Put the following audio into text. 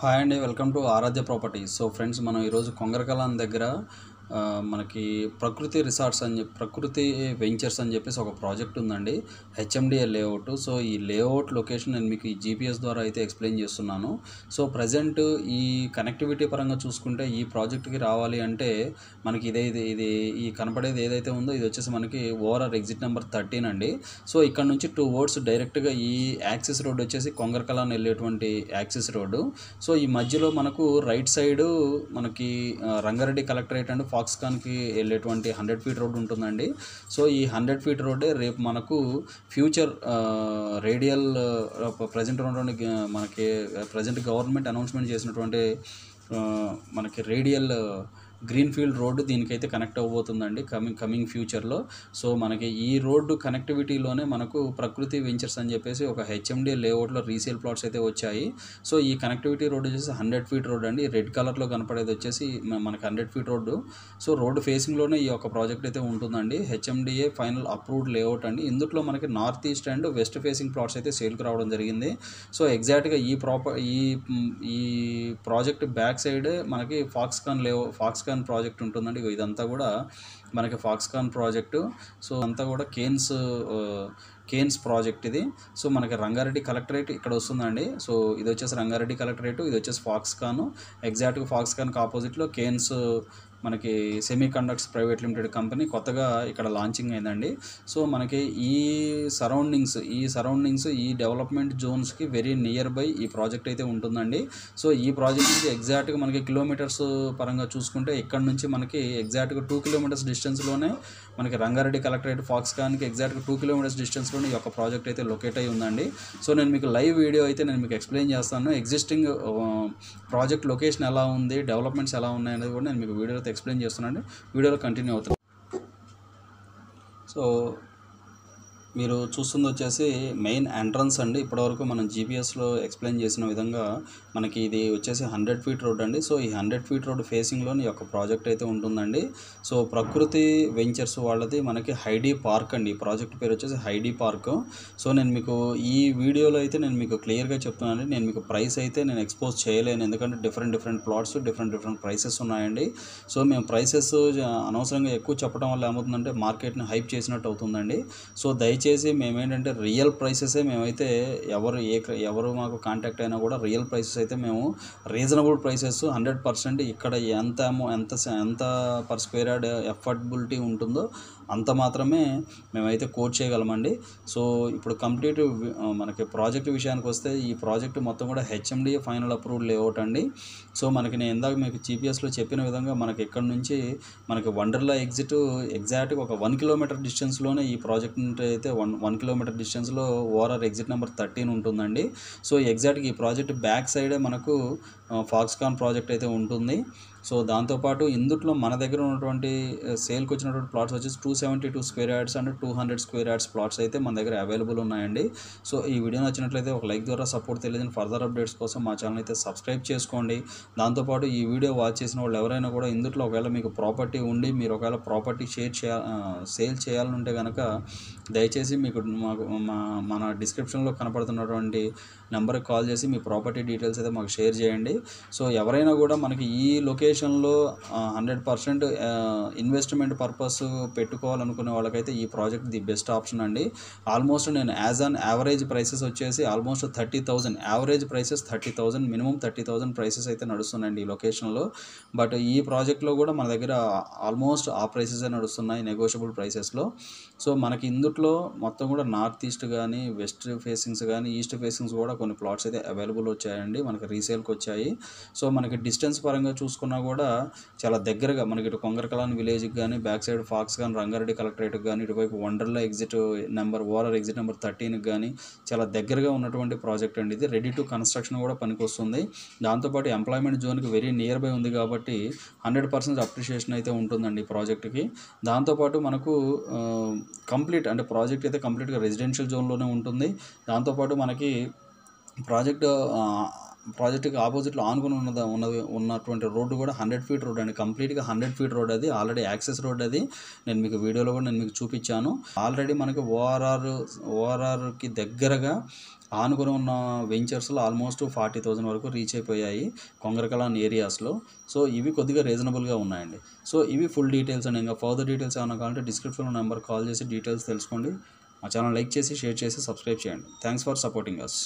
Hi అండి, welcome to Aradhya properties. So friends, మనం ఈరోజు కొంగరకలాన్ దగ్గర మనకి ప్రకృతి రిసార్ట్స్ అని చెప్పి ప్రకృతి వెంచర్స్ అని చెప్పేసి ఒక ప్రాజెక్ట్ ఉందండి, హెచ్ఎండిఏ లేఅవుట్. సో ఈ లేఅవుట్ లొకేషన్ నేను మీకు ఈ జీపీఎస్ ద్వారా అయితే ఎక్స్ప్లెయిన్ చేస్తున్నాను. సో ప్రజెంట్ ఈ కనెక్టివిటీ పరంగా చూసుకుంటే ఈ ప్రాజెక్ట్కి రావాలి అంటే మనకి ఇది ఈ కనపడేది ఏదైతే ఉందో ఇది వచ్చేసి మనకి ఓఆర్ఆర్ ఎగ్జిట్ నెంబర్ 13 అండి. సో ఇక్కడ నుంచి 2 రోడ్స్ డైరెక్ట్గా ఈ యాక్సిస్ రోడ్ వచ్చేసి కొంగరకలాన్ వెళ్ళేటువంటి యాక్సిస్ రోడ్డు. సో ఈ మధ్యలో మనకు రైట్ సైడ్ మనకి రంగారెడ్డి కలెక్టరేట్ అండ్ ఫాక్స్కాన్కి వెళ్ళేటువంటి 100 ఫీట్ రోడ్ ఉంటుందండి. సో ఈ 100 ఫీట్ రోడ్డే రేపు మనకు ఫ్యూచర్ రేడియల్ ప్రజెంట్ ఉన్నటువంటి మనకి ప్రజెంట్ గవర్నమెంట్ అనౌన్స్మెంట్ చేసినటువంటి మనకి రేడియల్ గ్రీన్ ఫీల్డ్ రోడ్డు దీనికైతే కనెక్ట్ అవ్వబోతుందండి కమింగ్ ఫ్యూచర్లో. సో మనకి ఈ రోడ్డు కనెక్టివిటీలోనే మనకు ప్రకృతి వెంచర్స్ అని చెప్పేసి ఒక హెచ్ఎండి లేఅవుట్లో రీసేల్ ప్లాట్స్ అయితే వచ్చాయి. సో ఈ కనెక్టివిటీ రోడ్ వచ్చేసి 100 ఫీట్ రోడ్ అండి. రెడ్ కలర్లో కనపడేది వచ్చేసి మనకి 100 ఫీట్ రోడ్డు. సో రోడ్డు ఫేసింగ్లోనే ఈ యొక్క ప్రాజెక్ట్ అయితే ఉంటుందండి. హెచ్ఎండిఏ ఫైనల్ అప్రూవ్డ్ లేఅవుట్ అండి. ఇందులో మనకి north east and west facing plots అయితే సేల్కి రావడం జరిగింది. సో ఎగ్జాక్ట్గా ఈ ప్రాజెక్ట్ బ్యాక్ సైడ్ మనకి ఫాక్స్కాన్ ప్రాజెక్ట్ ఉంటుందండి. ఇదంతా కూడా మనకి ఫాక్స్కాన్ ప్రాజెక్టు. సో అంతా కూడా కేన్స్ ప్రాజెక్ట్ ఇది. సో మనకి రంగారెడ్డి కలెక్టరేట్ ఇక్కడ వస్తుందండి. సో ఇది వచ్చేసి రంగారెడ్డి కలెక్టరేట్, ఇది వచ్చేసి ఫాక్స్కాన్. ఎగ్జాక్ట్గా ఫాక్స్కాన్కి ఆపోజిట్లో కేన్స్ మనకి semi conductors private limited company కొత్తగా ఇక్కడ లాంచింగ్ అయిందండి. సో మనకి ఈ సరౌండింగ్స్ ఈ డెవలప్మెంట్ జోన్స్కి వెరీ నియర్ బై ఈ ప్రాజెక్ట్ అయితే ఉంటుందండి. సో ఈ ప్రాజెక్ట్ నుంచి ఎగ్జాక్ట్గా మనకి కిలోమీటర్స్ పరంగా చూసుకుంటే ఇక్కడ నుంచి మనకి ఎగ్జాక్ట్గా 2 కిలోమీటర్స్ డిస్టెన్స్లోనే మనకి రంగారెడ్డి కలెక్టరేట్ ఫాక్స్కాన్కి ఎగ్జాక్ట్గా 2 కిలోమీటర్స్ డిస్టెన్స్లోనే ఈ యొక్క ప్రాజెక్ట్ అయితే లొకేట్ అయి ఉందండి. సో నేను మీకు లైవ్ వీడియో అయితే నేను మీకు ఎక్స్ప్లెయిన్ చేస్తాను. ఎగ్జిస్టింగ్ ప్రాజెక్ట్ లొకేషన్ ఎలా ఉంది, డెవలప్మెంట్స్ ఎలా ఉన్నాయి అనేది కూడా నేను మీకు వీడియోలో ఎక్స్ప్లెయిన్ చేస్తున్నాను. వీడియోలో కంటిన్యూ అవుతుంది. సో మీరు చూస్తుంది వచ్చేసి మెయిన్ ఎంట్రన్స్ అండి. ఇప్పటివరకు మనం జీపీఎస్లో ఎక్స్ప్లెయిన్ చేసిన విధంగా మనకి ఇది వచ్చేసి 100 ఫీట్ రోడ్ అండి. సో ఈ 100 ఫీట్ రోడ్ ఫేసింగ్లోని యొక్క ప్రాజెక్ట్ అయితే ఉంటుందండి. సో ప్రకృతి వెంచర్స్ వాళ్ళది మనకి హైడీ పార్క్ అండి. ఈ ప్రాజెక్ట్ పేరు వచ్చేసి హైడీ పార్క్. సో నేను మీకు ఈ వీడియోలో అయితే నేను మీకు క్లియర్గా చెప్తున్నాను. నేను మీకు ప్రైస్ అయితే నేను ఎక్స్పోజ్ చేయలేను, ఎందుకంటే డిఫరెంట్ ప్లాట్స్ డిఫరెంట్ ప్రైసెస్ ఉన్నాయండి. సో మేము ప్రైసెస్ అనవసరంగా ఎక్కువ చెప్పడం వల్ల ఏమవుతుందంటే మార్కెట్ని హైప్ చేసినట్టు అవుతుందండి. సో దయచేసి మేమేంటంటే రియల్ ప్రైసెసే మేమైతే ఎవరు మాకు కాంటాక్ట్ అయినా కూడా రియల్ ప్రైసెస్ అయితే మేము రీజనబుల్ ప్రైసెస్ 100% ఇక్కడ ఎంత పర్ స్క్వేర్ యార్డ్ ఎఫర్డబిలిటీ ఉంటుందో అంత మాత్రమే మేమైతే కోట్ చేయగలమండి. సో ఇప్పుడు కంప్లీట్ మనకి ప్రాజెక్ట్ విషయానికి వస్తే ఈ ప్రాజెక్ట్ మొత్తం కూడా హెచ్ఎండిఏ ఫైనల్ అప్రూవ్డ్ లేఅవుట్ అండి. సో మనకి నేను ఇందాక మీకు జీపీఎస్లో చెప్పిన విధంగా మనకి ఇక్కడ నుంచి మనకి వండర్లా ఎగ్జిట్ ఎగ్జాక్ట్గా ఒక 1 కిలోమీటర్ డిస్టెన్స్లోనే ఈ ప్రాజెక్ట్ అయితే 1 కిలోమీటర్ డిస్టెన్స్లో ఓఆర్ఆర్ ఎగ్జిట్ నెంబర్ 13 ఉంటుందండి. సో ఎగ్జాక్ట్గా ఈ ప్రాజెక్ట్ బ్యాక్ సైడే మనకు ఫాక్స్కాన్ ప్రాజెక్ట్ అయితే ఉంటుంది. సో దాంతోపాటు ఇందులో మన దగ్గర ఉన్నటువంటి సేల్కి వచ్చినటువంటి ప్లాట్స్ వచ్చేసి 272 square yards and 200 square yards plots అయితే మన దగ్గర అవైలబుల్ ఉన్నాయండి. సో ఈ వీడియో నచ్చినట్లయితే ఒక లైక్ ద్వారా సపోర్ట్ తెలియజేయండి. ఫర్దర్ అప్డేట్స్ కోసం మా ఛానల్ అయితే సబ్స్క్రైబ్ చేసుకోండి. దాంతోపాటు ఈ వీడియో వాచ్ చేసిన వాళ్ళు ఎవరైనా కూడా ఇందులో ఒకవేళ మీకు ప్రాపర్టీ ఉండి మీరు ఒకవేళ ప్రాపర్టీ సేల్ చేయాలంటే కనుక దయచేసి మీకు మన డిస్క్రిప్షన్లో కనపడుతున్నటువంటి నెంబర్కి కాల్ చేసి మీ ప్రాపర్టీ డీటెయిల్స్ అయితే మాకు షేర్ చేయండి. సో ఎవరైనా కూడా మనకి ఈ లొకేషన్లో 100% ఇన్వెస్ట్మెంట్ పర్పస్ పెట్టుకోవాలనుకునే వాళ్ళకైతే ఈ ప్రాజెక్ట్ ది బెస్ట్ ఆప్షన్ అండి. ఆల్మోస్ట్ నేను యాజ్ అన్ యావరేజ్ ప్రైసెస్ వచ్చేసి almost 30,000 average prices 30,000 minimum 30,000 prices అయితే నడుస్తున్నాయండి ఈ లొకేషన్లో. బట్ ఈ ప్రాజెక్ట్లో కూడా మన దగ్గర ఆల్మోస్ట్ ఆ ప్రైసెసే నడుస్తున్నాయి, నెగోషియబుల్ ప్రైసెస్లో. సో మనకి ఇందులో మొత్తం కూడా నార్త్ ఈస్ట్ కానీ వెస్ట్ ఫేసింగ్స్ కానీ ఈస్ట్ ఫేసింగ్స్ కూడా కొన్ని ప్లాట్స్ అయితే అవైలబుల్ వచ్చాయండి, మనకి రీసేల్కి వచ్చాయి. సో మనకి డిస్టెన్స్ పరంగా చూసుకున్నా కూడా చాలా దగ్గరగా మనకి ఇటు కొంగరకలాన్ విలేజ్కి కానీ బ్యాక్ సైడ్ ఫాక్స్కాన్ రంగారెడ్డి కలెక్టరేట్కి కానీ ఇటువైపు వండర్లా ఓఆర్ఆర్ ఎగ్జిట్ నెంబర్ 13కి కానీ చాలా దగ్గరగా ఉన్నటువంటి ప్రాజెక్ట్ అండి. ఇది రెడీ టు కన్స్ట్రక్షన్ కూడా పనికొస్తుంది. దాంతోపాటు ఎంప్లాయ్మెంట్ జోన్కి వెరీ నియర్ బై ఉంది కాబట్టి 100% అప్రిషియేషన్ అయితే ఉంటుందండి ఈ ప్రాజెక్ట్కి. దాంతోపాటు మనకు కంప్లీట్ అంటే ప్రాజెక్ట్ అయితే కంప్లీట్గా రెసిడెన్షియల్ జోన్లోనే ఉంటుంది. దాంతోపాటు మనకి ప్రాజెక్ట్ ప్రాజెక్ట్కి ఆపోజిట్లో ఆనుకుని ఉన్నటువంటి రోడ్డు కూడా 100 ఫీట్ రోడ్ అండి. కంప్లీట్గా 100 ఫీట్ రోడ్ అది. ఆల్రెడీ యాక్సెస్ రోడ్ అది. నేను మీకు వీడియోలో కూడా నేను మీకు చూపించాను. ఆల్రెడీ మనకి ఓఆర్ఆర్కి దగ్గరగా ఆనుకుని ఉన్న వెంచర్స్లో ఆల్మోస్ట్ 40,000 వరకు రీచ్ అయిపోయాయి కొంగరకలాన్ ఏరియాస్లో. సో ఇవి కొద్దిగా రీజనబుల్గా ఉన్నాయండి. సో ఇవి ఫుల్ డీటెయిల్స్ అండి. ఇంకా ఫర్దర్ డీటెయిల్స్ ఏమైనా కావాలంటే డిస్క్రిప్షన్లో నెంబర్ కాల్ చేసి డీటెయిల్స్ తెలుసుకోండి. మా ఛానల్ లైక్ చేసి, షేర్ చేసి, సబ్స్క్రైబ్ చేయండి. Thanks for supporting us.